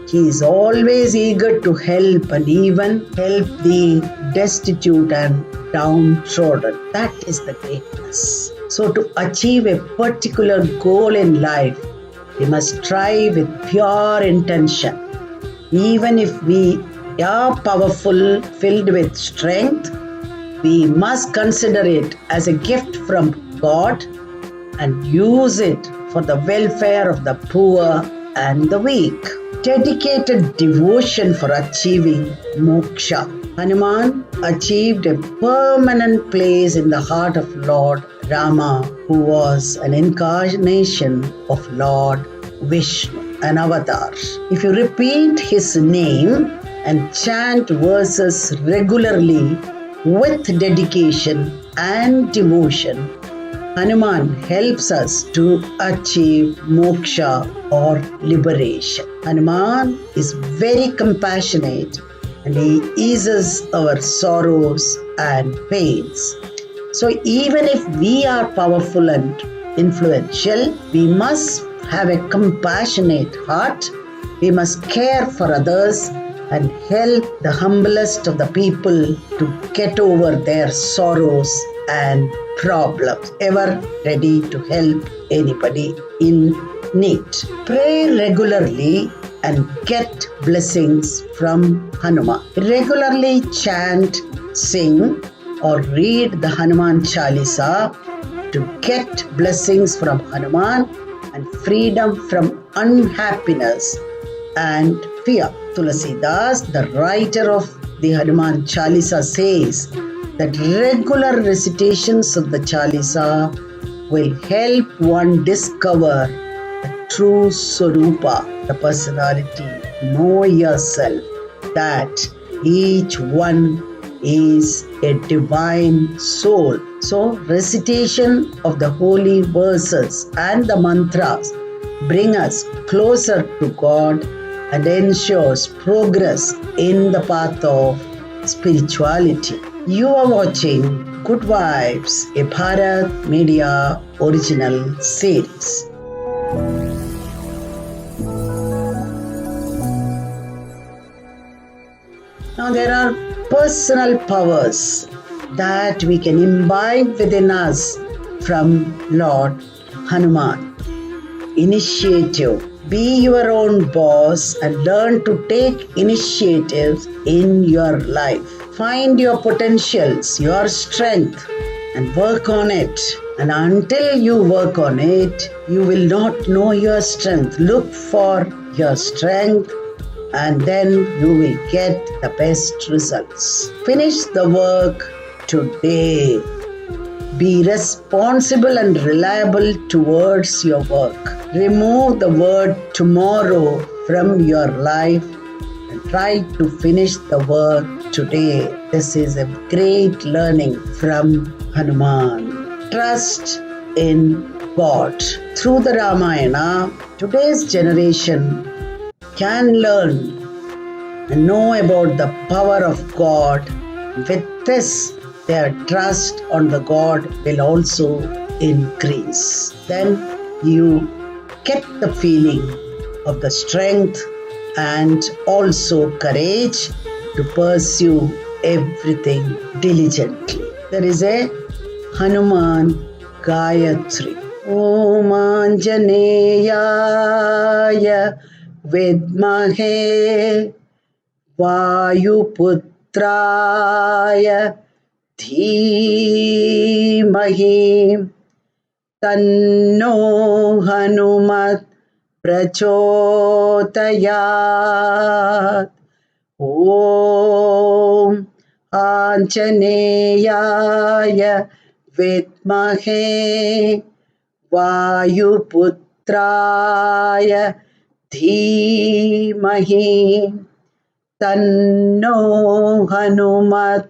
A: he is always eager to help and even help the destitute and downtrodden. That is the greatness. So to achieve a particular goal in life, we must try with pure intention. Even if we are powerful, filled with strength, we must consider it as a gift from God and use it for the welfare of the poor and the weak. Dedicated devotion for achieving moksha. Hanuman achieved a permanent place in the heart of Lord Rama, who was an incarnation of Lord Vishnu, an avatar. If you repeat his name and chant verses regularly with dedication and devotion, Hanuman helps us to achieve moksha or liberation. Hanuman is very compassionate and he eases our sorrows and pains. So even if we are powerful and influential, we must have a compassionate heart. We must care for others and help the humblest of the people to get over their sorrows and problems, ever ready to help anybody in need. Pray regularly and get blessings from Hanuman. Regularly chant, sing, or read the Hanuman Chalisa to get blessings from Hanuman and freedom from unhappiness and fear. Tulasidas, the writer of the Hanuman Chalisa, says that regular recitations of the Chalisa will help one discover the true Swarupa, the personality, know yourself, that each one is a divine soul. So recitation of the holy verses and the mantras bring us closer to God and ensures progress in the path of spirituality. You are watching Good Vibes, a Bharat Media original series. Now there are personal powers that we can imbibe within us from Lord Hanuman. Initiative. Be your own boss and learn to take initiatives in your life. Find your potentials, your strength, and work on it. And until you work on it, you will not know your strength. Look for your strength and then you will get the best results. Finish the work today. Be responsible and reliable towards your work. Remove the word tomorrow from your life and try to finish the work today. This is a great learning from Hanuman. Trust in God. Through the Ramayana, today's generation can learn and know about the power of God. With this, their trust on the God will also increase. Then you get the feeling of the strength and also courage to pursue everything diligently. There is a Hanuman Gayatri. Om Anjaneyaya Vidmahe Vayuputraya Dhimahi Tanno Hanumat Prachodayat. Om Anjaneyaya Vidmahe Vayuputraya Dhimahi Tanno Hanumat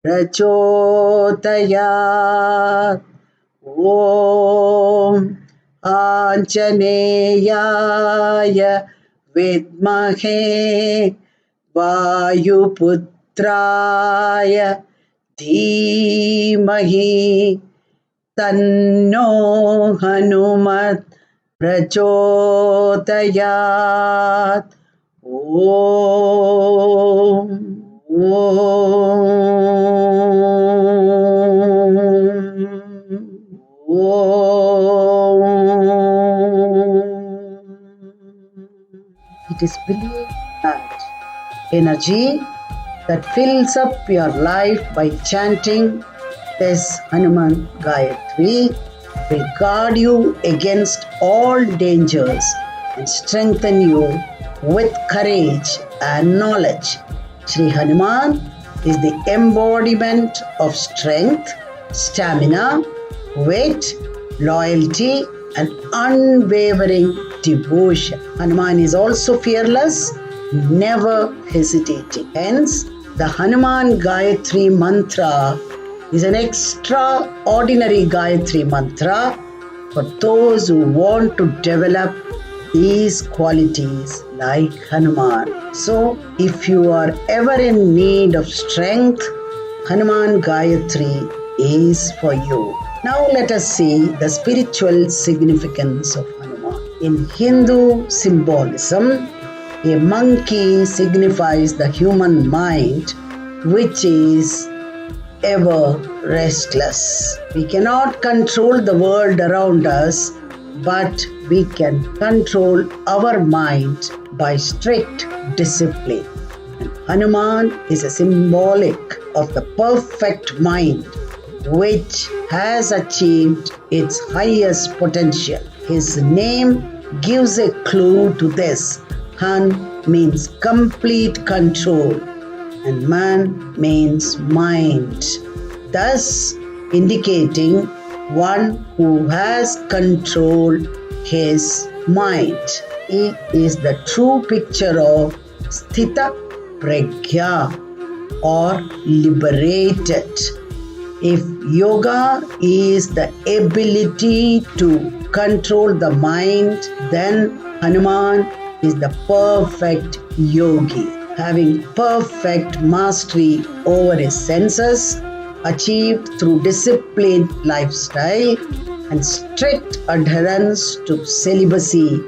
A: Prachodayat. Om Anjaneyaya Vidmahe Vayuputraya Dhimahi Tanno Hanumat Prachodayat. Om It is believed that energy that fills up your life by chanting this Hanuman Gayatri will guard you against all dangers and strengthen you with courage and knowledge. Shri Hanuman is the embodiment of strength, stamina, wit, loyalty, and unwavering devotion. Hanuman is also fearless, never hesitating. Hence, the Hanuman Gayatri mantra is an extraordinary Gayatri mantra for those who want to develop these qualities like Hanuman. So, if you are ever in need of strength, Hanuman Gayatri is for you. Now let us see the spiritual significance of Hanuman. In Hindu symbolism, a monkey signifies the human mind, which is ever restless. We cannot control the world around us, but we can control our mind by strict discipline. And Hanuman is a symbolic of the perfect mind, which has achieved its highest potential. His name gives a clue to this. Han means complete control and man means mind, thus indicating one who has controlled his mind. He is the true picture of Sthita Pragya or liberated. If yoga is the ability to control the mind, then Hanuman is the perfect yogi, having perfect mastery over his senses, achieved through disciplined lifestyle and strict adherence to celibacy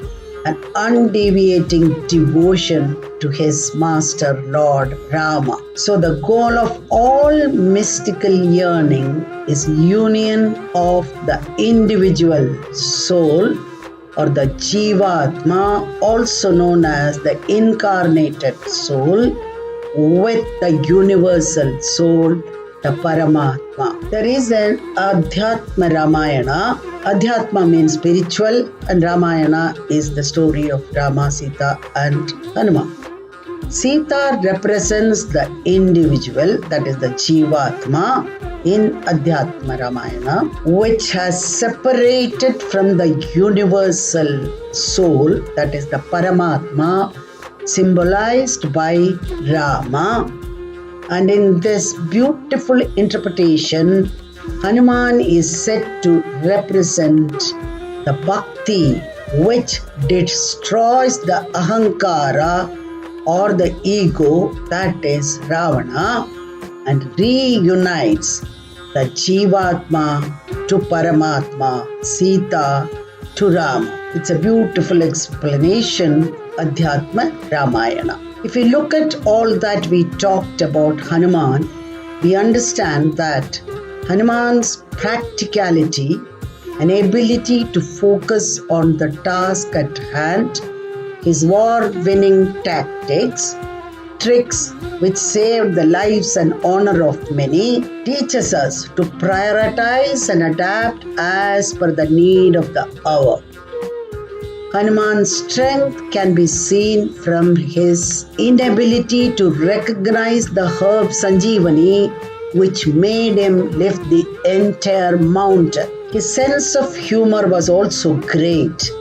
A: and undeviating devotion to his master Lord Rama. So the goal of all mystical yearning is union of the individual soul or the Jivatma, also known as the incarnated soul, with the universal soul, the Paramatma. There is an Adhyatma Ramayana. Adhyatma means spiritual and Ramayana is the story of Rama, Sita and Hanuman. Sita represents the individual, that is the Jivatma in Adhyatma Ramayana, which has separated from the universal soul, that is the Paramatma, symbolized by Rama. And in this beautiful interpretation, Hanuman is said to represent the bhakti which destroys the ahankara or the ego, that is Ravana, and reunites the Jivatma to Paramatma, Sita to Rama. It's a beautiful explanation, Adhyatma Ramayana. If we look at all that we talked about Hanuman, we understand that Hanuman's practicality and ability to focus on the task at hand, his war-winning tactics, tricks which saved the lives and honor of many, teaches us to prioritize and adapt as per the need of the hour. Hanuman's strength can be seen from his inability to recognize the herb Sanjeevani, which made him lift the entire mountain. His sense of humor was also great,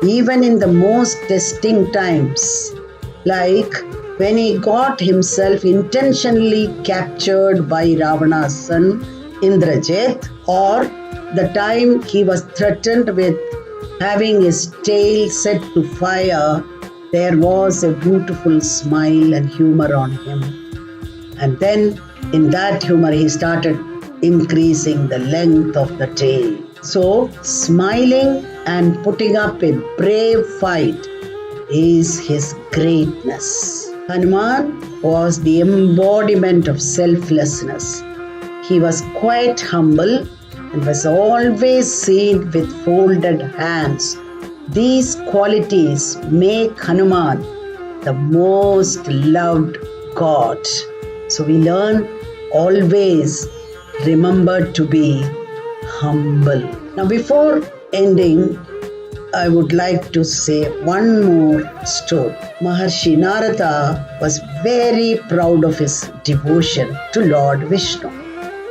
A: even in the most testing times, like when he got himself intentionally captured by Ravana's son Indrajit, or the time he was threatened with having his tail set to fire. There was a beautiful smile and humor on him. And then in that humor, he started increasing the length of the tail. So, smiling and putting up a brave fight is his greatness. Hanuman was the embodiment of selflessness. He was quite humble and was always seen with folded hands. These qualities make Hanuman the most loved God. So we learn always remember to be humble. Now before ending, I would like to say one more story. Maharshi Narada was very proud of his devotion to Lord Vishnu.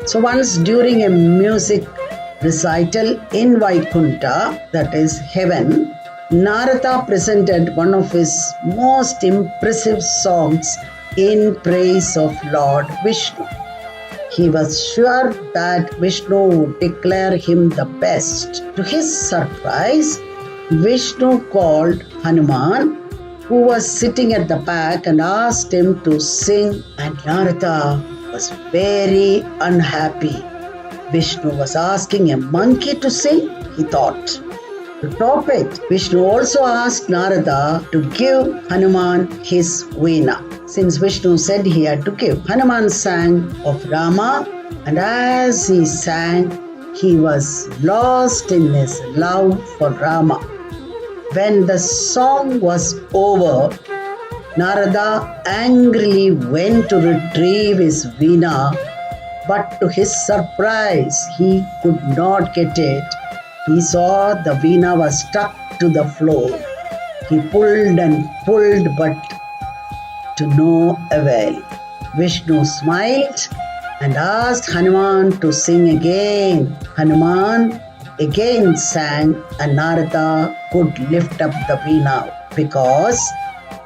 A: So once during a music recital in Vaikunta, that is heaven, Narada presented one of his most impressive songs in praise of Lord Vishnu. He was sure that Vishnu would declare him the best. To his surprise, Vishnu called Hanuman, who was sitting at the back, and asked him to sing, and Narada was very unhappy. Vishnu was asking a monkey to sing, he thought. To top it, Vishnu also asked Narada to give Hanuman his veena. Since Vishnu said he had to give, Hanuman sang of Rama, and as he sang, he was lost in his love for Rama. When the song was over, Narada angrily went to retrieve his veena, but to his surprise, he could not get it. He saw the veena was stuck to the floor. He pulled and pulled, but to no avail. Vishnu smiled and asked Hanuman to sing again. Hanuman again sang, and Narada could lift up the veena, because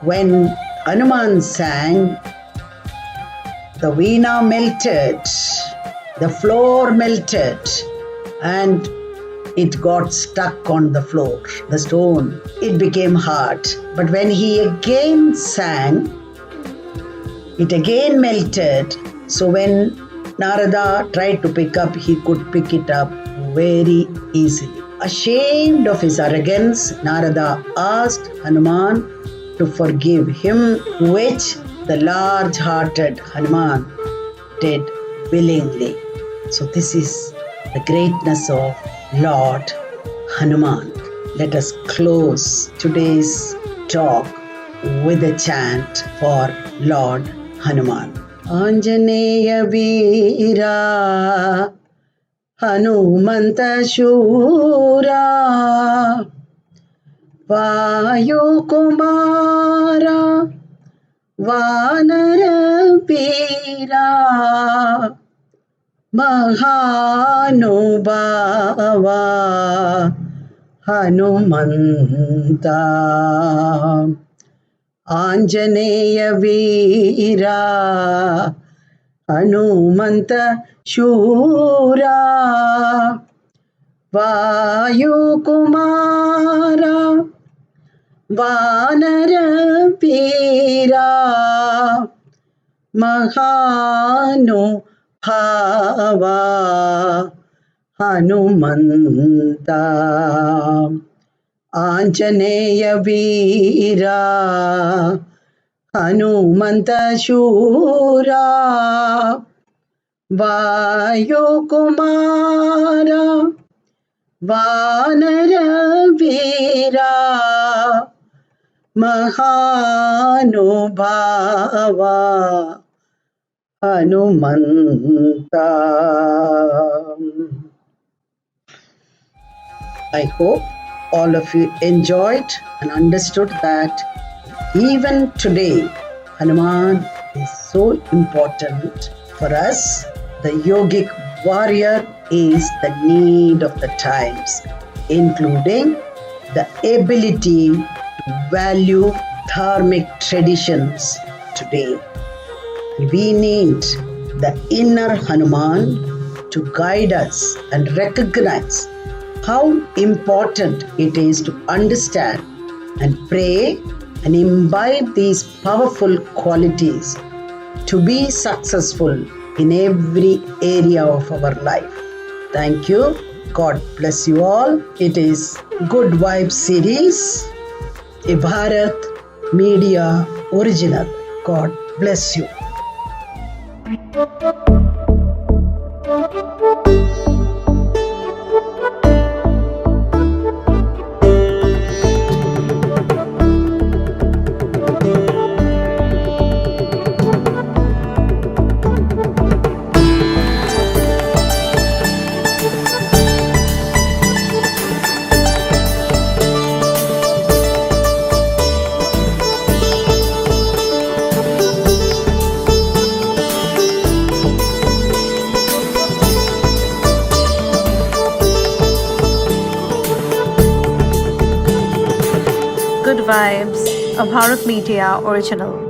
A: when Hanuman sang, the veena melted, the floor melted, and it got stuck on the floor, the stone. It became hard. But when he again sang, it again melted. So when Narada tried to pick up, he could pick it up very easily. Ashamed of his arrogance, Narada asked Hanuman to forgive him, which the large-hearted Hanuman did willingly. So this is the greatness of Lord Hanuman. Let us close today's talk with a chant for Lord Hanuman. Anjaneya Veera Hanumanta Shura Vayu Kumara Vanara Veera Mahanubhava Hanumanta Anjaneya Veera Hanumanta Shura Vayu Kumara Vanara Veera Mahanubhava Hanumanta Anjaneya Veera Hanumanta Shura वायुकुमारा वानरवीरा महानुभावा हनुमन्ता. I hope all of you enjoyed and understood that even today, Hanuman is so important for us. The yogic warrior is the need of the times, including the ability to value dharmic traditions today. We need the inner Hanuman to guide us and recognize how important it is to understand and pray and imbibe these powerful qualities to be successful in every area of our life. Thank you. God bless you all. It is Good Vibes series, a Bharat Media original. God bless you.
B: Good Vibes, a Bharat Media original.